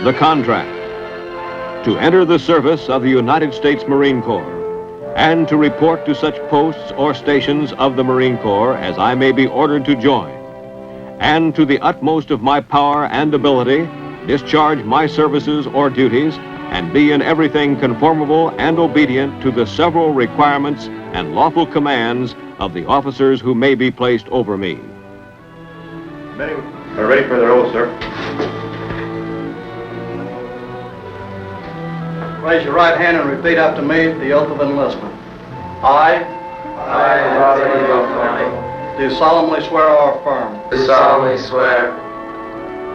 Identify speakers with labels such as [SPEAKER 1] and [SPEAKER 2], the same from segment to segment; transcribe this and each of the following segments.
[SPEAKER 1] the contract. To enter the service of the United States Marine Corps and to report to such posts or stations of the Marine Corps as I may be ordered to join, and to the utmost of my power and ability discharge my services or duties and be in everything conformable and obedient to the several requirements and lawful commands of the officers who may be placed over me.
[SPEAKER 2] We're ready for the roll, sir.
[SPEAKER 3] Raise your right hand and repeat after me the oath of enlistment.
[SPEAKER 4] I, Robert E.
[SPEAKER 3] Do solemnly swear or affirm
[SPEAKER 4] do solemnly swear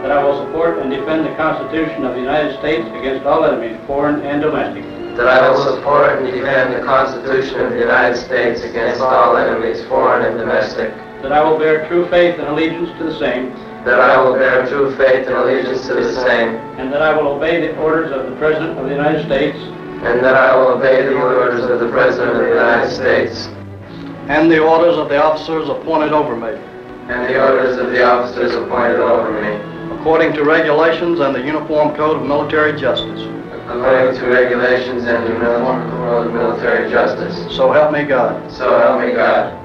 [SPEAKER 5] that I will support and defend the Constitution of the United States against all enemies, foreign and domestic.
[SPEAKER 4] that I will support and defend the Constitution of the United States against all enemies, foreign and domestic,
[SPEAKER 5] That I will bear true faith and allegiance to the same.
[SPEAKER 4] that I will bear true faith and allegiance to the same,
[SPEAKER 5] And that I will obey the orders of the President of the United States.
[SPEAKER 4] and that I will obey the orders of the President of the United States,
[SPEAKER 3] and the orders of the officers appointed over me,
[SPEAKER 4] and the orders of the officers appointed over me,
[SPEAKER 3] according to regulations and the Uniform Code of Military Justice.
[SPEAKER 4] according to regulations and the Uniform Code of Military Justice.
[SPEAKER 3] So help me God.
[SPEAKER 4] So help me God.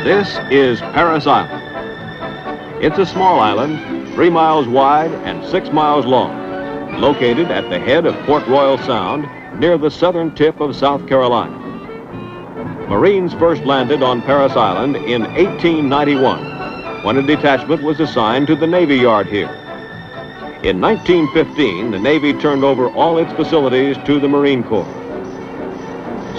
[SPEAKER 1] This is Parris Island. It's a small island, 3 miles wide and 6 miles long, located at the head of Port Royal Sound near the southern tip of South Carolina. Marines first landed on Parris Island in 1891, when a detachment was assigned to the Navy Yard here. In 1915, the Navy turned over all its facilities to the Marine Corps.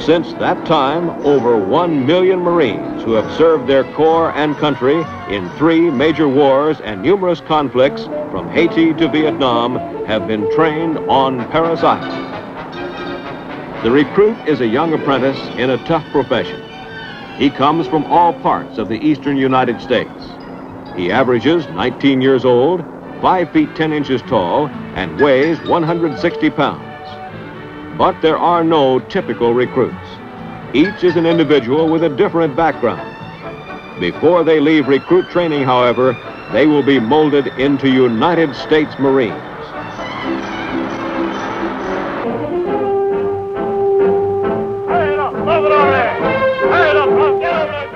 [SPEAKER 1] Since that time, over 1 million Marines who have served their Corps and country in 3 major wars and numerous conflicts from Haiti to Vietnam have been trained on Parris Island. The recruit is a young apprentice in a tough profession. He comes from all parts of the eastern United States. He averages 19 years old, 5 feet 10 inches tall, and weighs 160 pounds. But there are no typical recruits. Each is an individual with a different background. Before they leave recruit training, however, they will be molded into United States Marines.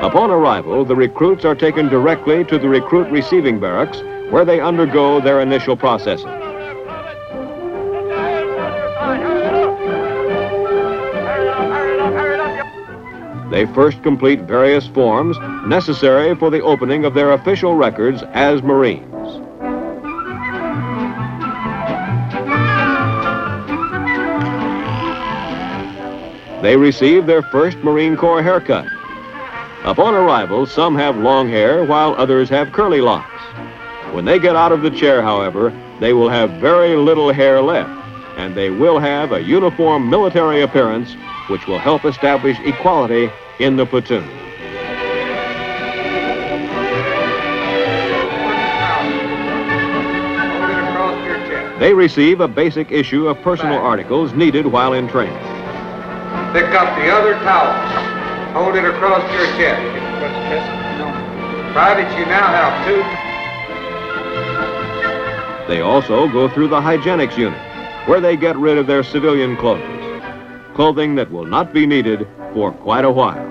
[SPEAKER 1] Upon arrival, the recruits are taken directly to the recruit receiving barracks, where they undergo their initial processing. They first complete various forms necessary for the opening of their official records as Marines. They receive their first Marine Corps haircut. Upon arrival, some have long hair while others have curly locks. When they get out of the chair, however, they will have very little hair left, and they will have a uniform military appearance which will help establish equality in the platoon. They receive a basic issue of personal articles needed while in training.
[SPEAKER 6] Pick up the other towel. Hold it across your chest. Private, you now have 2.
[SPEAKER 1] They also go through the hygienics unit, where they get rid of their civilian clothes, clothing that will not be needed for quite a while.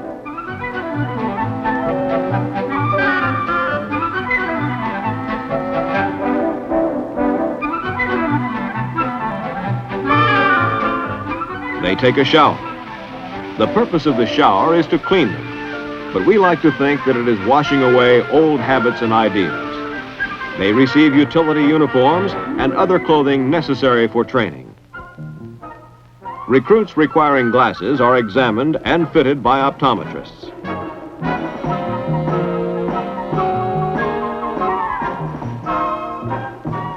[SPEAKER 1] They take a shower. The purpose of the shower is to clean them. but we like to think that it is washing away old habits and ideas. They receive utility uniforms and other clothing necessary for training. Recruits requiring glasses are examined and fitted by optometrists.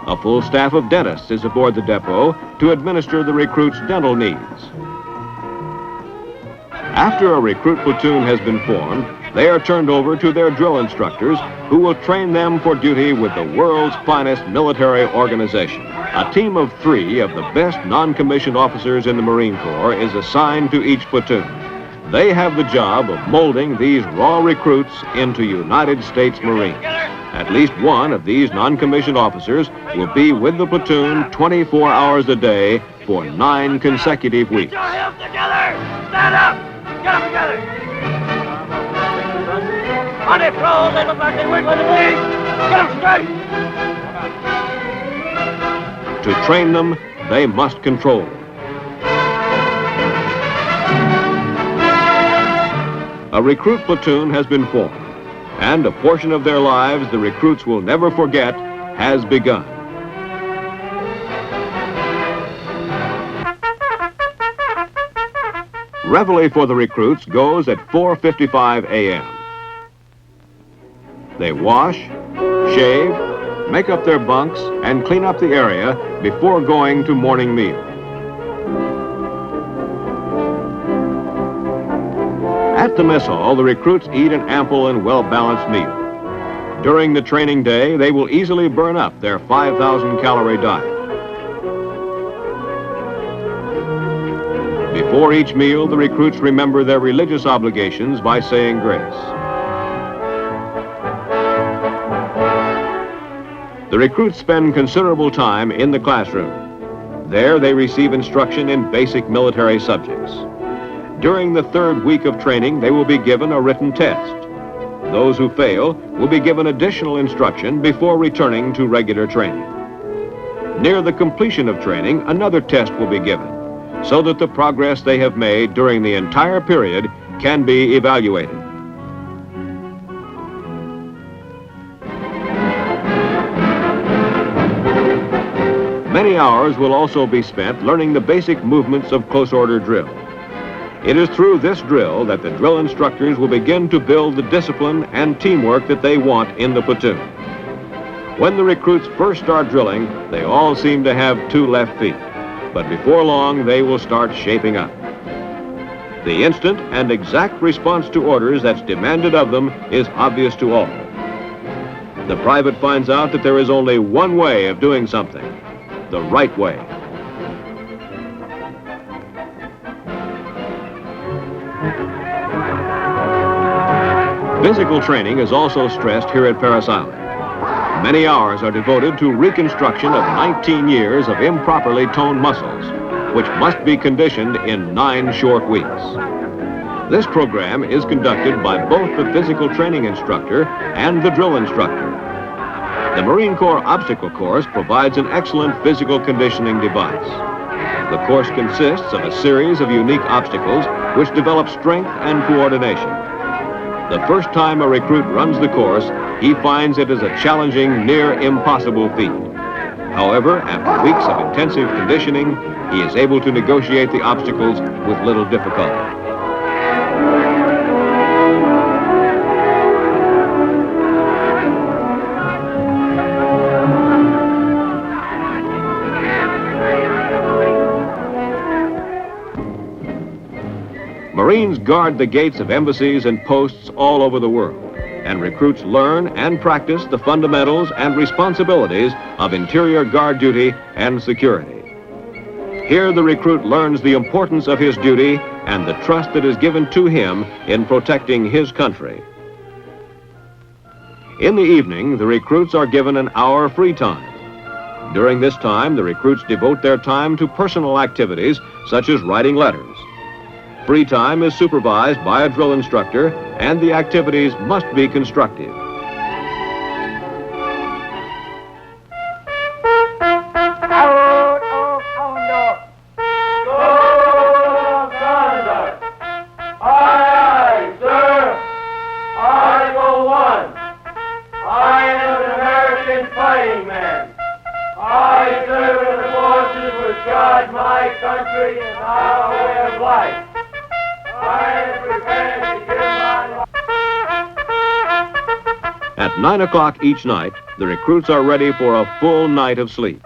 [SPEAKER 1] A full staff of dentists is aboard the depot to administer the recruits' dental needs. After a recruit platoon has been formed, they are turned over to their drill instructors who will train them for duty with the world's finest military organization. A team of 3 of the best non-commissioned officers in the Marine Corps is assigned to each platoon. They have the job of molding these raw recruits into United States Marines. At least one of these non-commissioned officers will be with the platoon 24 hours a day for 9 consecutive weeks.
[SPEAKER 2] Get your hands together! Stand up! Get them together! On their clothes, they look like they wiggle in the knees! Get them straight!
[SPEAKER 1] To train them, they must control them. A recruit platoon has been formed, and a portion of their lives the recruits will never forget has begun. Reveille for the recruits goes at 4:55 a.m. They wash, shave, make up their bunks, and clean up the area before going to morning meal. At the mess hall, the recruits eat an ample and well-balanced meal. During the training day, they will easily burn up their 5,000-calorie diet. Before each meal, the recruits remember their religious obligations by saying grace. The recruits spend considerable time in the classroom. There, they receive instruction in basic military subjects. During the 3rd week of training, they will be given a written test. Those who fail will be given additional instruction before returning to regular training. Near the completion of training, another test will be given, so that the progress they have made during the entire period can be evaluated. Many hours will also be spent learning the basic movements of close order drill. It is through this drill that the drill instructors will begin to build the discipline and teamwork that they want in the platoon. When the recruits first start drilling, they all seem to have 2 left feet, but before long they will start shaping up. The instant and exact response to orders that's demanded of them is obvious to all. The private finds out that there is only one way of doing something, the right way. Physical training is also stressed here at Parris Island. Many hours are devoted to reconstruction of 19 years of improperly toned muscles, which must be conditioned in 9 short weeks. This program is conducted by both the physical training instructor and the drill instructor. The Marine Corps Obstacle Course provides an excellent physical conditioning device. The course consists of a series of unique obstacles which develop strength and coordination. The first time a recruit runs the course, he finds it is a challenging, near impossible feat. However, after weeks of intensive conditioning, he is able to negotiate the obstacles with little difficulty. Marines guard the gates of embassies and posts all over the world, and recruits learn and practice the fundamentals and responsibilities of interior guard duty and security. Here the recruit learns the importance of his duty and the trust that is given to him in protecting his country. In the evening, the recruits are given an hour free time. During this time, the recruits devote their time to personal activities such as writing letters. Free time is supervised by a drill instructor, and the activities must be constructive.
[SPEAKER 2] God, my country, and our way of life. I am prepared to give my life.
[SPEAKER 1] At 9 o'clock each night, the recruits are ready for a full night of sleep.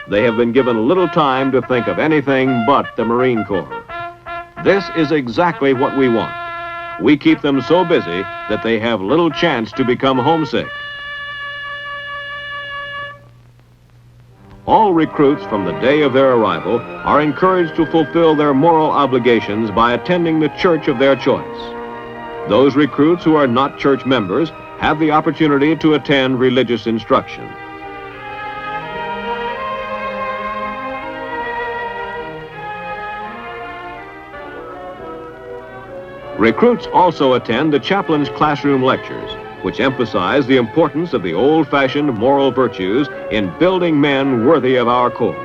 [SPEAKER 1] They have been given little time to think of anything but the Marine Corps. This is exactly what we want. We keep them so busy that they have little chance to become homesick. All recruits from the day of their arrival are encouraged to fulfill their moral obligations by attending the church of their choice. Those recruits who are not church members have the opportunity to attend religious instruction. Recruits also attend the chaplain's classroom lectures, which emphasize the importance of the old-fashioned moral virtues in building men worthy of our Corps.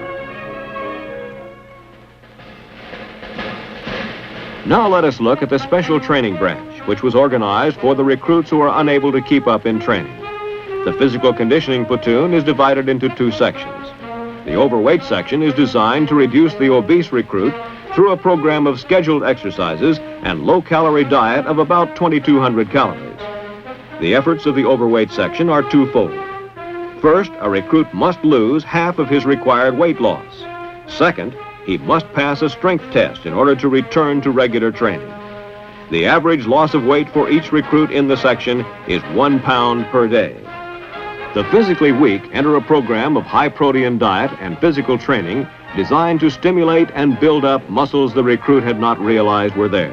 [SPEAKER 1] Now let us look at the Special Training Branch, which was organized for the recruits who are unable to keep up in training. The Physical Conditioning Platoon is divided into two sections. The overweight section is designed to reduce the obese recruit through a program of scheduled exercises and low-calorie diet of about 2,200 calories. The efforts of the overweight section are twofold. First, a recruit must lose half of his required weight loss. Second, he must pass a strength test in order to return to regular training. The average loss of weight for each recruit in the section is 1 pound per day. The physically weak enter a program of high-protein diet and physical training designed to stimulate and build up muscles the recruit had not realized were there.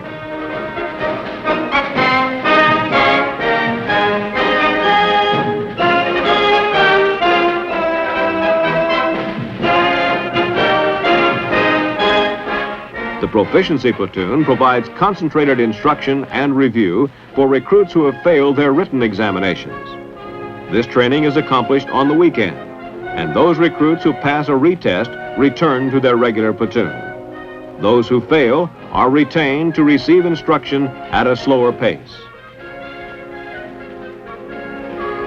[SPEAKER 1] The Proficiency Platoon provides concentrated instruction and review for recruits who have failed their written examinations. This training is accomplished on the weekend, and those recruits who pass a retest return to their regular platoon. Those who fail are retained to receive instruction at a slower pace.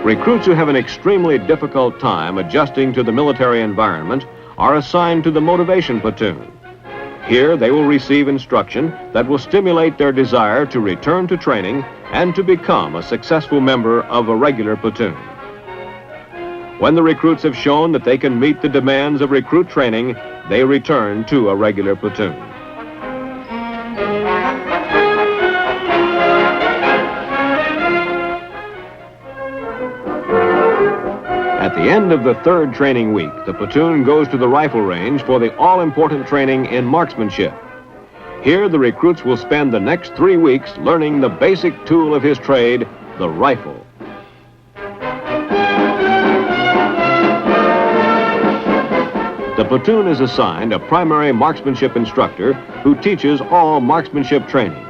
[SPEAKER 1] Recruits who have an extremely difficult time adjusting to the military environment are assigned to the Motivation Platoon. Here they will receive instruction that will stimulate their desire to return to training and to become a successful member of a regular platoon. When the recruits have shown that they can meet the demands of recruit training, they return to a regular platoon. At the end of the third training week, the platoon goes to the rifle range for the all-important training in marksmanship. Here, the recruits will spend the next 3 weeks learning the basic tool of his trade, the rifle. The platoon is assigned a primary marksmanship instructor who teaches all marksmanship training.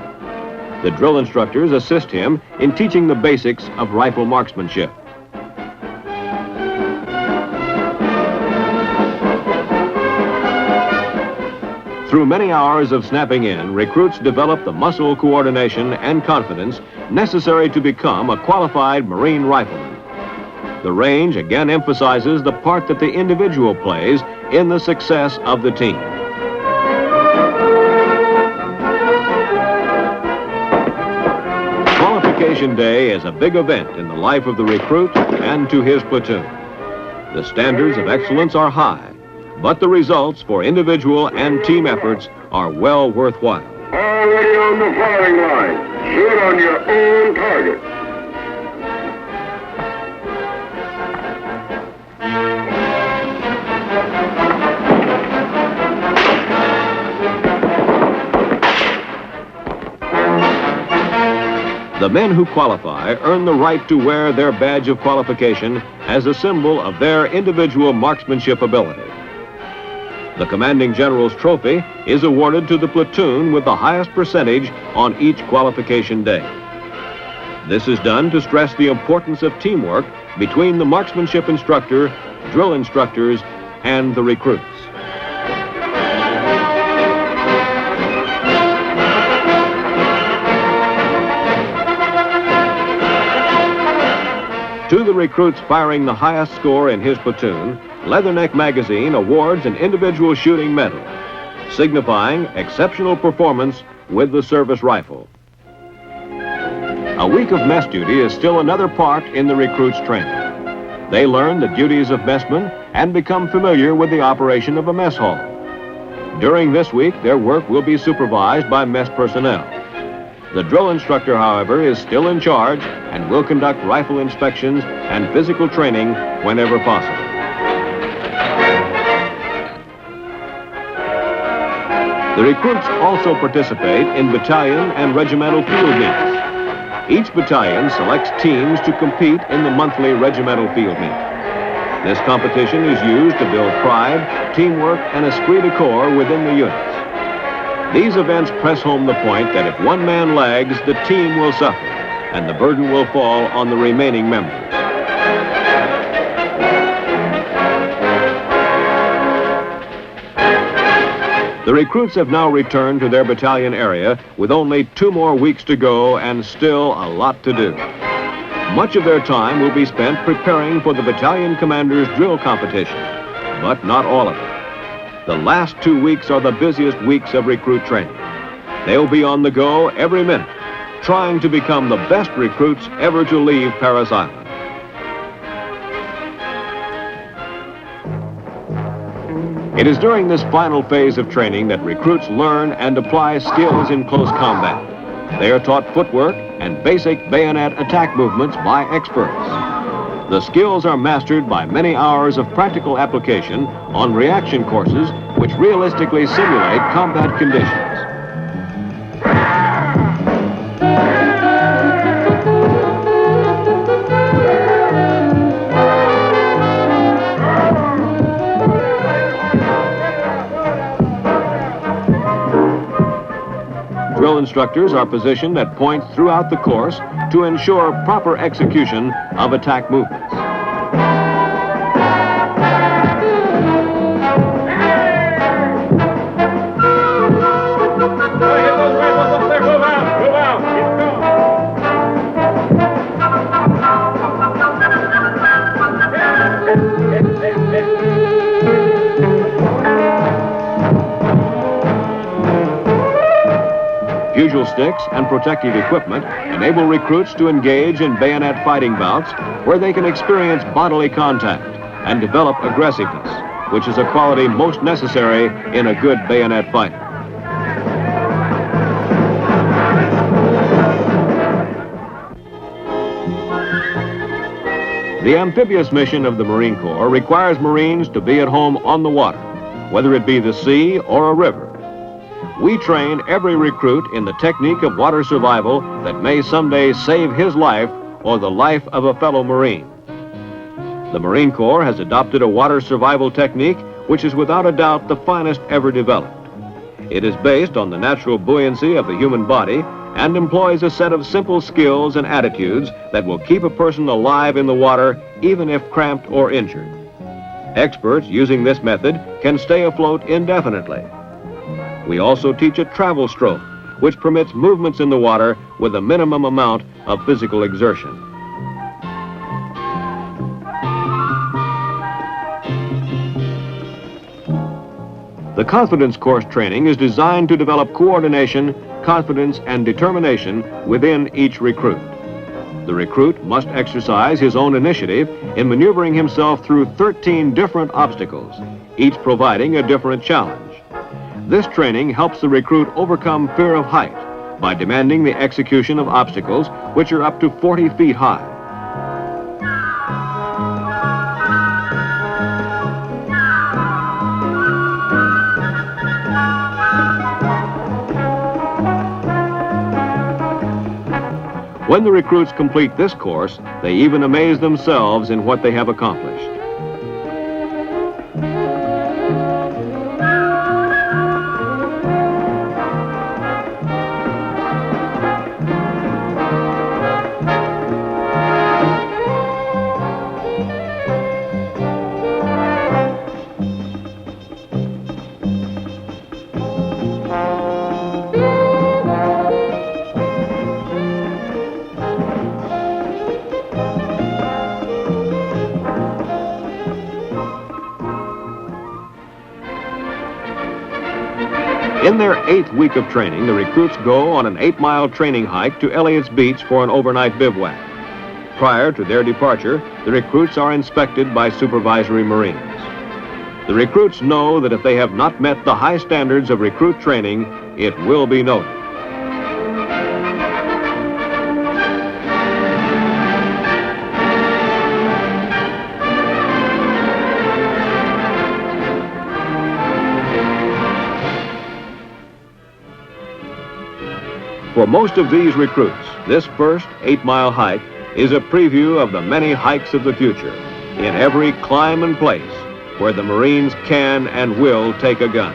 [SPEAKER 1] The drill instructors assist him in teaching the basics of rifle marksmanship. Through many hours of snapping in, recruits develop the muscle coordination and confidence necessary to become a qualified Marine rifleman. The range again emphasizes the part that the individual plays in the success of the team. Qualification Day is a big event in the life of the recruit and to his platoon. The standards of excellence are high, but the results for individual and team efforts are well worthwhile.
[SPEAKER 7] Already on the firing line. Shoot on your own target.
[SPEAKER 1] The men who qualify earn the right to wear their badge of qualification as a symbol of their individual marksmanship ability. The Commanding General's Trophy is awarded to the platoon with the highest percentage on each qualification day. This is done to stress the importance of teamwork between the marksmanship instructor, drill instructors, and the recruits. To the In their 8th week of training, the recruits go on an 8-mile training hike to Elliott's Beach for an overnight bivouac. Prior to their departure, the recruits are inspected by supervisory Marines. The recruits know that if they have not met the high standards of recruit training, it will be noted. For most of these recruits, this first 8-mile hike is a preview of the many hikes of the future in every clime and place where the Marines can and will take a gun.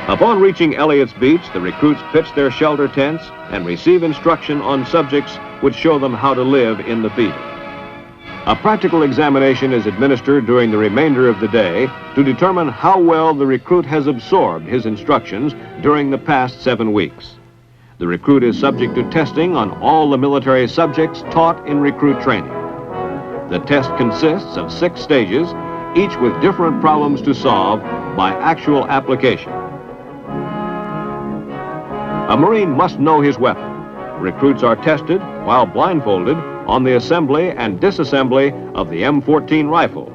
[SPEAKER 1] Upon reaching Elliott's Beach, the recruits pitch their shelter tents and receive instruction on subjects which show them how to live in the field. A practical examination is administered during the remainder of the day to determine how well the recruit has absorbed his instructions during the past 7 weeks. The recruit is subject to testing on all the military subjects taught in recruit training. The test consists of 6 stages, each with different problems to solve by actual application. A Marine must know his weapon. Recruits are tested while blindfolded on the assembly and disassembly of the M14 rifle.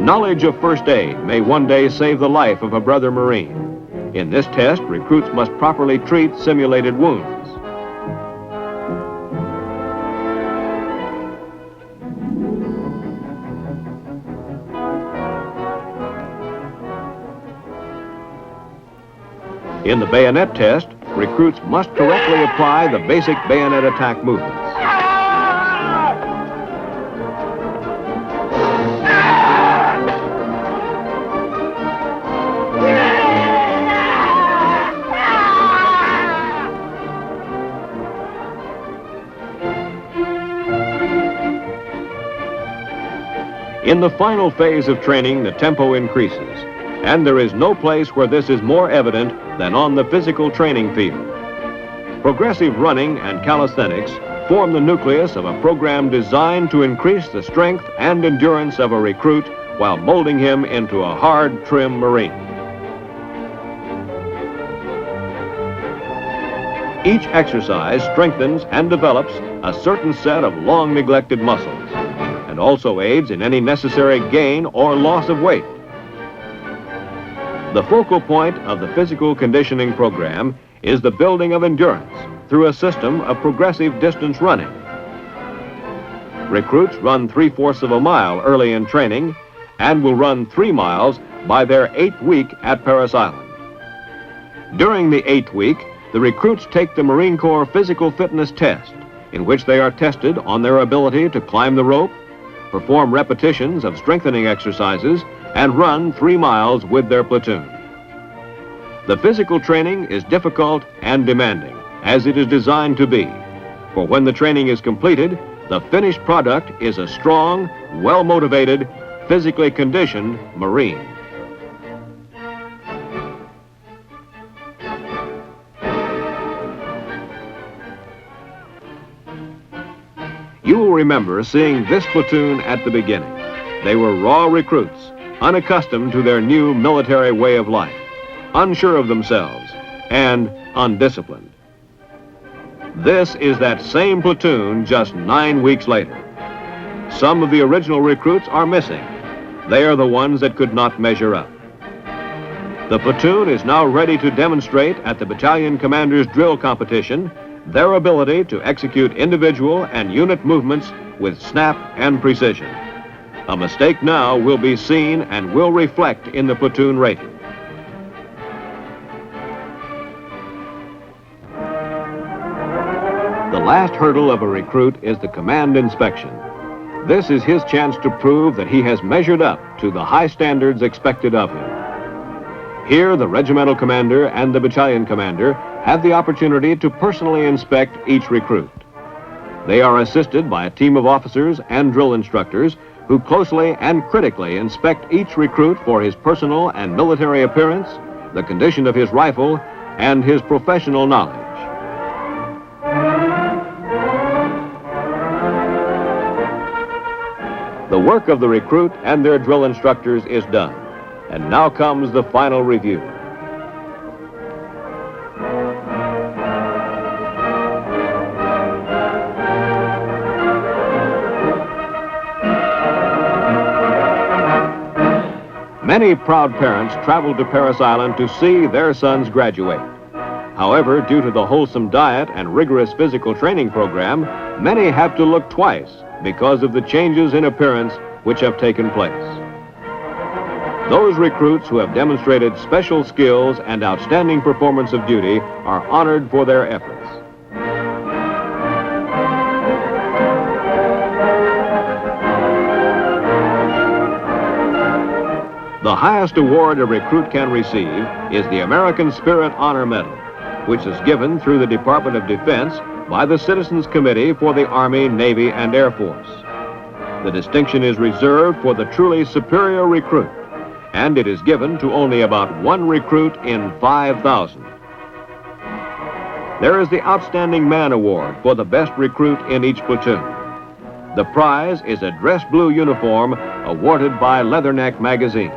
[SPEAKER 1] Knowledge of first aid may one day save the life of a brother Marine. In this test, recruits must properly treat simulated wounds. In the bayonet test, recruits must correctly apply the basic bayonet attack movements. In the final phase of training, the tempo increases, and there is no place where this is more evident than on the physical training field. Progressive running and calisthenics form the nucleus of a program designed to increase the strength and endurance of a recruit while molding him into a hard, trim Marine. Each exercise strengthens and develops a certain set of long-neglected muscles and also aids in any necessary gain or loss of weight. The focal point of the physical conditioning program is the building of endurance through a system of progressive distance running. Recruits run 3/4 of a mile early in training and will run 3 miles by their 8th week at Parris Island. During the 8th week, the recruits take the Marine Corps Physical Fitness Test, in which they are tested on their ability to climb the rope, perform repetitions of strengthening exercises, and run 3 miles with their platoon. The physical training is difficult and demanding, as it is designed to be, for when the training is completed, the finished product is a strong, well-motivated, physically conditioned Marine. You will remember seeing this platoon at the beginning. They were raw recruits, unaccustomed to their new military way of life, unsure of themselves, and undisciplined. This is that same platoon just 9 weeks later. Some of the original recruits are missing. They are the ones that could not measure up. The platoon is now ready to demonstrate at the battalion commander's drill competition their ability to execute individual and unit movements with snap and precision. A mistake now will be seen and will reflect in the platoon rating. The last hurdle of a recruit is the command inspection. This is his chance to prove that he has measured up to the high standards expected of him. Here, the regimental commander and the battalion commander have the opportunity to personally inspect each recruit. They are assisted by a team of officers and drill instructors who closely and critically inspect each recruit for his personal and military appearance, the condition of his rifle, and his professional knowledge. The work of the recruit and their drill instructors is done, and now comes the final review. Many proud parents travel to Parris Island to see their sons graduate. However, due to the wholesome diet and rigorous physical training program, many have to look twice because of the changes in appearance which have taken place. Those recruits who have demonstrated special skills and outstanding performance of duty are honored for their efforts. The highest award a recruit can receive is the American Spirit Honor Medal, which is given through the Department of Defense by the Citizens Committee for the Army, Navy, and Air Force. The distinction is reserved for the truly superior recruit, and it is given to only about one recruit in 5,000. There is the Outstanding Man Award for the best recruit in each platoon. The prize is a dress blue uniform awarded by Leatherneck magazine.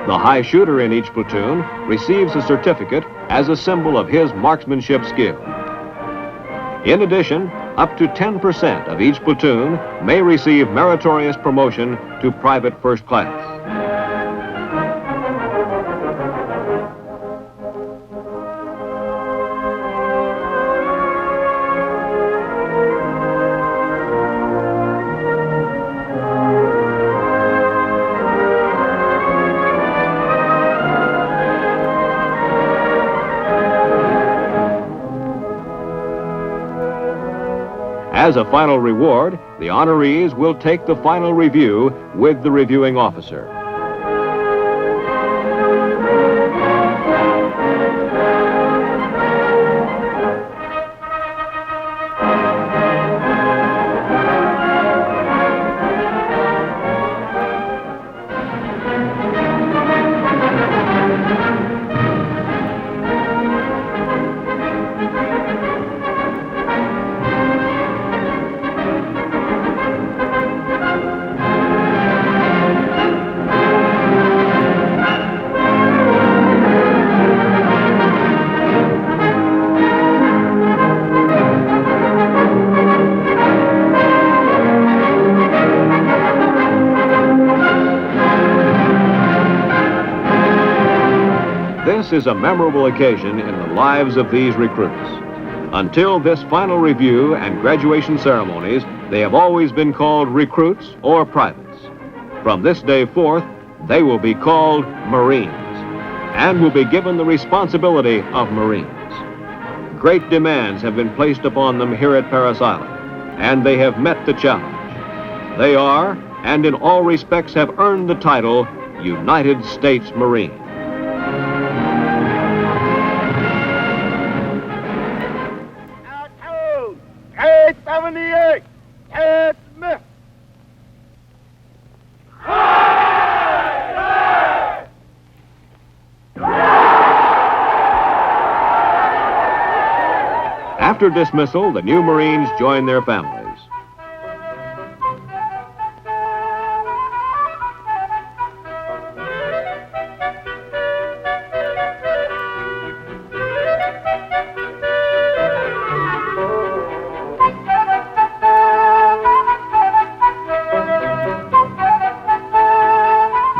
[SPEAKER 1] The high shooter in each platoon receives a certificate as a symbol of his marksmanship skill. In addition, up to 10% of each platoon may receive meritorious promotion to private first class. As a final reward, the honorees will take the final review with the reviewing officer. This is a memorable occasion in the lives of these recruits. Until this final review and graduation ceremonies, they have always been called recruits or privates. From this day forth, they will be called Marines and will be given the responsibility of Marines. Great demands have been placed upon them here at Parris Island, and they have met the challenge. They are, and in all respects have earned the title, United States Marine.
[SPEAKER 2] K-78, dismiss.
[SPEAKER 1] After dismissal, the new Marines join their families.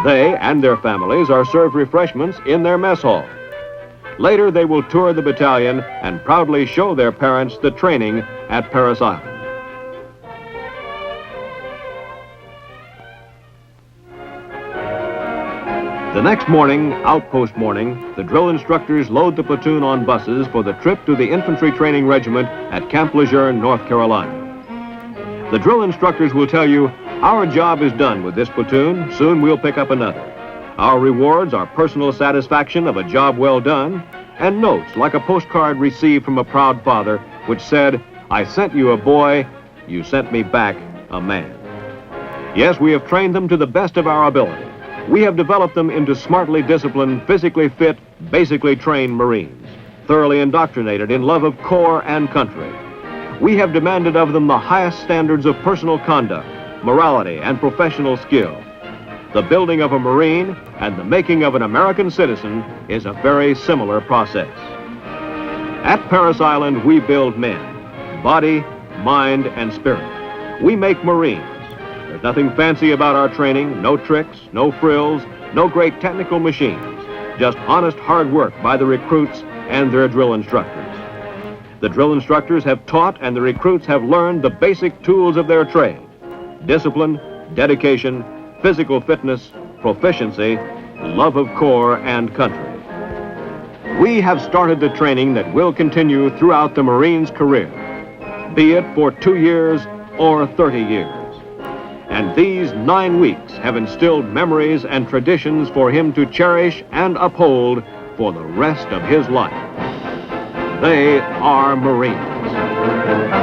[SPEAKER 1] They and their families are served refreshments in their mess hall. Later, they will tour the battalion and proudly show their parents the training at Parris Island. The next morning, outpost morning, the drill instructors load the platoon on buses for the trip to the infantry training regiment at Camp Lejeune, North Carolina. The drill instructors will tell you, our job is done with this platoon, soon we'll pick up another. Our rewards are personal satisfaction of a job well done, and notes like a postcard received from a proud father which said, I sent you a boy, you sent me back a man. Yes, we have trained them to the best of our ability. We have developed them into smartly disciplined, physically fit, basically trained Marines, thoroughly indoctrinated in love of corps and country. We have demanded of them the highest standards of personal conduct, morality, and professional skill. The building of a Marine and the making of an American citizen is a very similar process. At Parris Island, we build men, body, mind, and spirit. We make Marines. There's nothing fancy about our training, no tricks, no frills, no great technical machines, just honest hard work by the recruits and their drill instructors. The drill instructors have taught and the recruits have learned the basic tools of their trade: discipline, dedication, physical fitness, proficiency, love of corps and country. We have started the training that will continue throughout the Marine's career, be it for 2 years or 30 years. And these 9 weeks have instilled memories and traditions for him to cherish and uphold for the rest of his life. They are Marines.